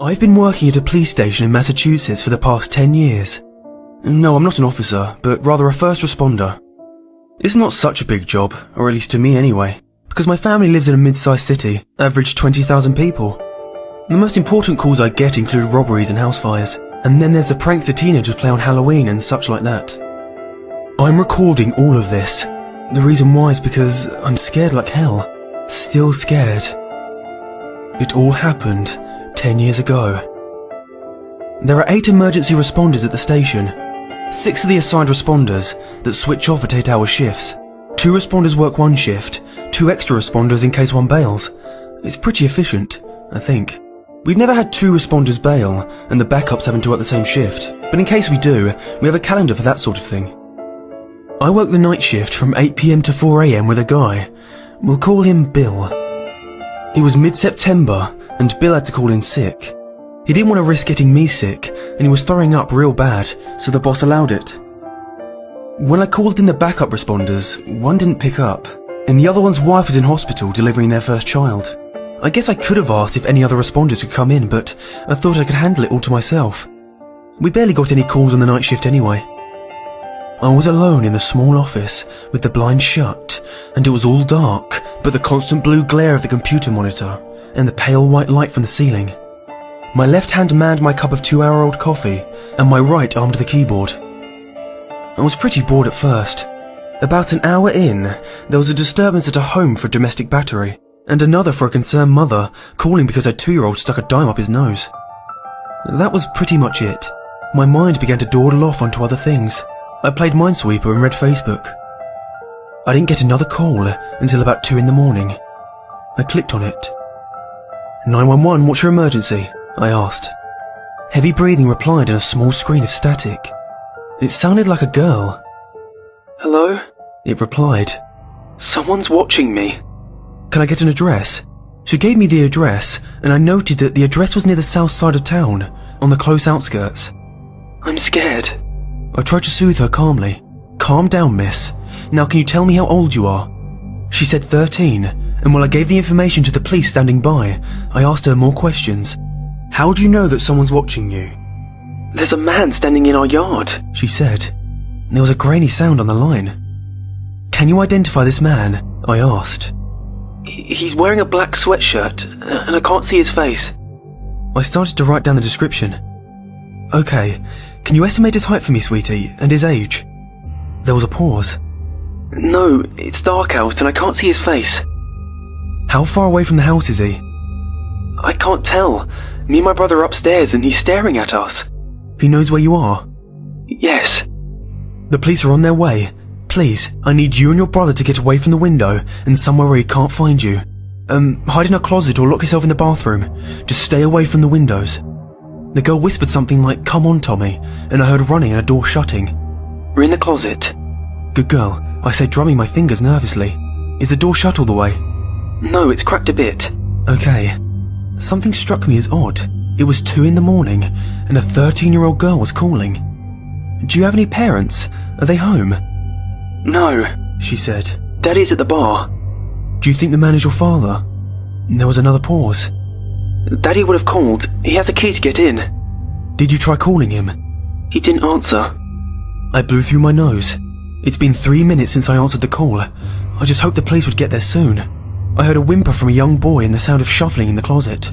I've been working at a police station in Massachusetts for the past 10 years. No, I'm not an officer, but rather a first responder. It's not such a big job, or at least to me anyway, because my family lives in a mid-sized city, average 20,000 people. The most important calls I get include robberies and house fires, and then there's the pranks the teenagers play on Halloween and such like that. I'm recording all of this. The reason why is because I'm scared like hell. Still scared. It all happened 10 years ago. There are 8 emergency responders at the station. 6 are the assigned responders that switch off at 8-hour shifts. 2 responders work one shift, 2 extra responders in case one bails. It's pretty efficient, I think. We've never had 2 responders bail and the backups having to work the same shift, but in case we do, we have a calendar for that sort of thing. I work the night shift from 8 PM to 4 AM with a guy. We'll call him Bill. It was mid-September and Bill had to call in sick. He didn't want to risk getting me sick and he was throwing up real bad, so the boss allowed it. When I called in the backup responders, one didn't pick up, and the other one's wife was in hospital delivering their first child. I guess I could have asked if any other responders could come in, but I thought I could handle it all to myself. We barely got any calls on the night shift anyway. I was alone in the small office with the blinds shut, and it was all dark, but the constant blue glare of the computer monitor and the pale white light from the ceiling. My left hand manned my cup of 2-hour-old coffee, and my right armed the keyboard. I was pretty bored at first. About an hour in, there was a disturbance at a home for domestic battery, and another for a concerned mother calling because her 2-year-old stuck a dime up his nose. That was pretty much it. My mind began to dawdle off onto other things. I played Minesweeper and read Facebook. I didn't get another call until about 2 in the morning. I clicked on it. 911, what's your emergency? I asked. Heavy breathing replied in a small screen of static. It sounded like a girl. Hello? It replied. Someone's watching me. Can I get an address? She gave me the address, and I noted that the address was near the south side of town, on the close outskirts. I'm scared. I tried to soothe her calmly. Calm down, miss. Now can you tell me how old you are? She said 13, and while I gave the information to the police standing by, I asked her more questions. How do you know that someone's watching you? There's a man standing in our yard, she said. There was a grainy sound on the line. Can you identify this man? I asked. He's wearing a black sweatshirt, and I can't see his face. I started to write down the description. Okay, can you estimate his height for me, sweetie, and his age? There was a pause. No, it's dark out and I can't see his face. How far away from the house is he? I can't tell. Me and my brother are upstairs and he's staring at us. He knows where you are? Yes. The police are on their way. Please, I need you and your brother to get away from the window and somewhere where he can't find you. Hide in a closet or lock yourself in the bathroom. Just stay away from the windows. The girl whispered something like, "Come on, Tommy," and I heard running and a door shutting. We're in the closet. Good girl, I said, drumming my fingers nervously. Is the door shut all the way? No, it's cracked a bit. Okay. Something struck me as odd. It was 2 in the morning, and a 13-year-old girl was calling. Do you have any parents? Are they home? No, she said. Daddy's at the bar. Do you think the man is your father? There was another pause. Daddy would have called. He has a key to get in. Did you try calling him? He didn't answer. I blew through my nose. It's been 3 minutes since I answered the call. I just hoped the police would get there soon. I heard a whimper from a young boy and the sound of shuffling in the closet.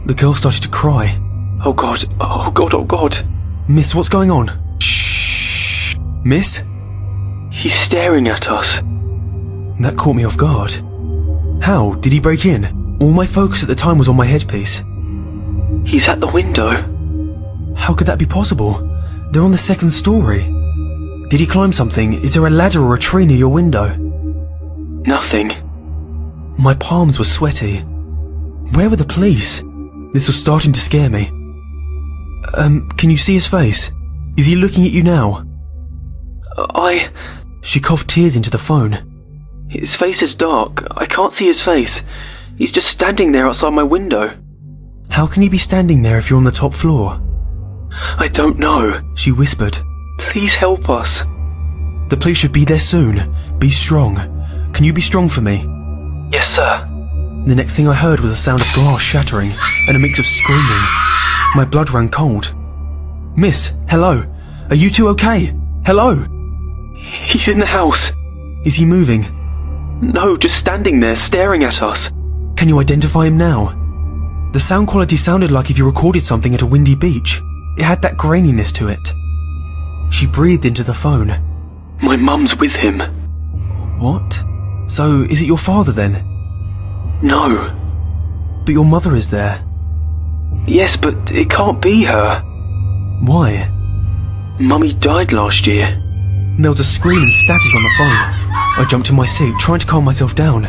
The girl started to cry. Oh God, oh God, oh God. Miss, what's going on? Shh. Miss? He's staring at us. That caught me off guard. How? Did he break in? All my focus at the time was on my headpiece. He's at the window. How could that be possible? They're on the 2nd story. Did he climb something? Is there a ladder or a tree near your window? Nothing. My palms were sweaty. Where were the police? This was starting to scare me. Can you see his face? Is he looking at you now? She coughed tears into the phone. His face is dark. I can't see his face. He's just standing there outside my window. How can he be standing there if you're on the top floor? I don't know, she whispered. Please help us. The police should be there soon. Be strong. Can you be strong for me? Yes, sir. The next thing I heard was the sound of glass shattering. and a mix of screaming. My blood ran cold. Miss, hello? Are you two okay? Hello? He's in the house. Is he moving? No, just standing there, staring at us. Can you identify him now? The sound quality sounded like if you recorded something at a windy beach. It had that graininess to it. She breathed into the phone. My mum's with him. What? So, is it your father then? No. But your mother is there. Yes, but it can't be her. Why? Mummy died last year. There was a scream and static on the phone. I jumped in my seat, trying to calm myself down.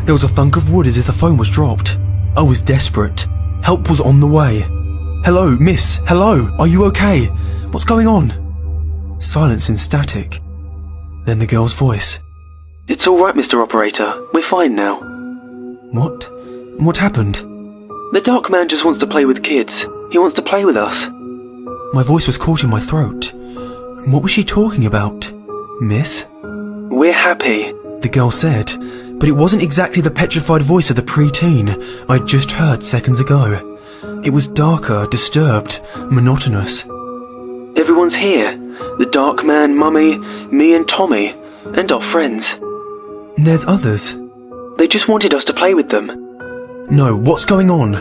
There was a thunk of wood as if the phone was dropped. I was desperate. Help was on the way. Hello, miss, hello, are you okay? What's going on? Silence and static. Then the girl's voice. It's all right, Mr. Operator. We're fine now. What? What happened? The dark man just wants to play with kids. He wants to play with us. My voice was caught in my throat. What was she talking about? Miss? We're happy. The girl said, but it wasn't exactly the petrified voice of the preteen I'd just heard seconds ago. It was darker, disturbed, monotonous. Everyone's here. The dark man, Mummy, me and Tommy, and our friends. There's others. They just wanted us to play with them. No, what's going on?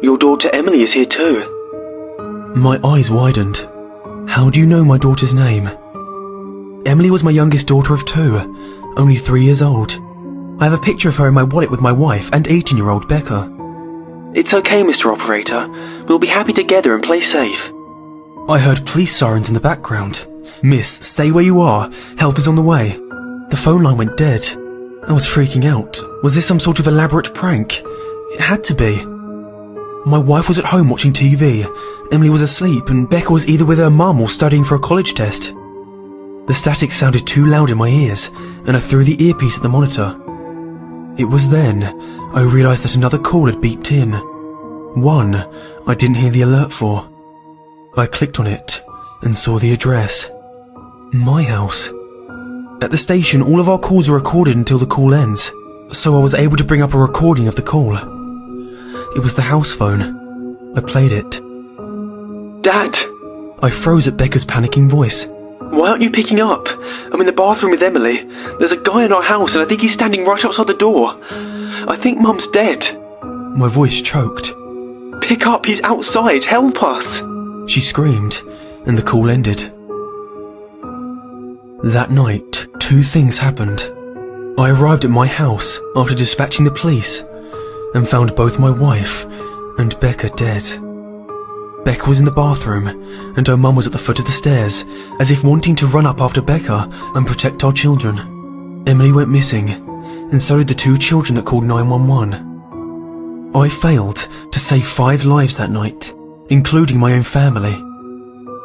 Your daughter Emily is here too. My eyes widened. How do you know my daughter's name? Emily was my youngest daughter of 2, only 3 years old. I have a picture of her in my wallet with my wife and 18-year-old Becca. It's okay, Mr. Operator. We'll be happy together and play safe. I heard police sirens in the background. Miss, stay where you are. Help is on the way. The phone line went dead. I was freaking out. Was this some sort of elaborate prank? It had to be. My wife was at home watching TV. Emily was asleep and Becca was either with her mum or studying for a college test. The static sounded too loud in my ears and I threw the earpiece at the monitor. It was then I realised that another call had beeped in. One I didn't hear the alert for. I clicked on it and saw the address. My house. At the station, all of our calls are recorded until the call ends, so I was able to bring up a recording of the call. It was the house phone. I played it. Dad! I froze at Becca's panicking voice. Why aren't you picking up? I'm in the bathroom with Emily. There's a guy in our house and I think he's standing right outside the door. I think Mum's dead. My voice choked. Pick up, he's outside, help us! She screamed, and the call ended. That night, 2 things happened. I arrived at my house after dispatching the police and found both my wife and Becca dead. Becca was in the bathroom and her mum was at the foot of the stairs, as if wanting to run up after Becca and protect our children. Emily went missing, and so did the 2 children that called 911. I failed to save 5 lives that night, including my own family.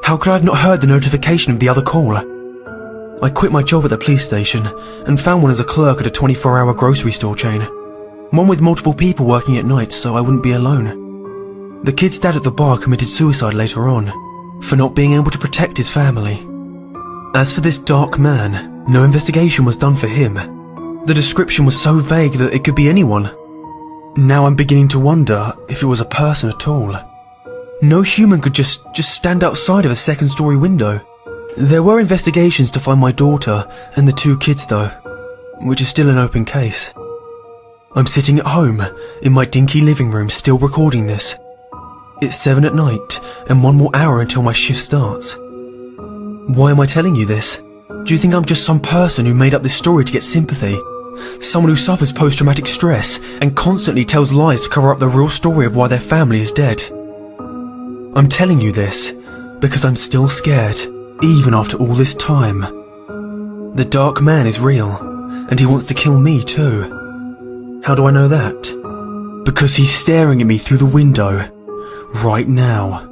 How could I have not heard the notification of the other call? I quit my job at the police station and found one as a clerk at a 24-hour grocery store chain. One with multiple people working at night so I wouldn't be alone. The kid's dad at the bar committed suicide later on, for not being able to protect his family. As for this dark man, no investigation was done for him. The description was so vague that it could be anyone. Now I'm beginning to wonder if it was a person at all. No human could just stand outside of a 2nd-story window. There were investigations to find my daughter and the 2 kids though, which is still an open case. I'm sitting at home in my dinky living room still recording this. It's 7 at night and 1 more hour until my shift starts. Why am I telling you this? Do you think I'm just some person who made up this story to get sympathy? Someone who suffers post-traumatic stress and constantly tells lies to cover up the real story of why their family is dead? I'm telling you this because I'm still scared, even after all this time. The dark man is real, and he wants to kill me too. How do I know that? Because he's staring at me through the window, right now.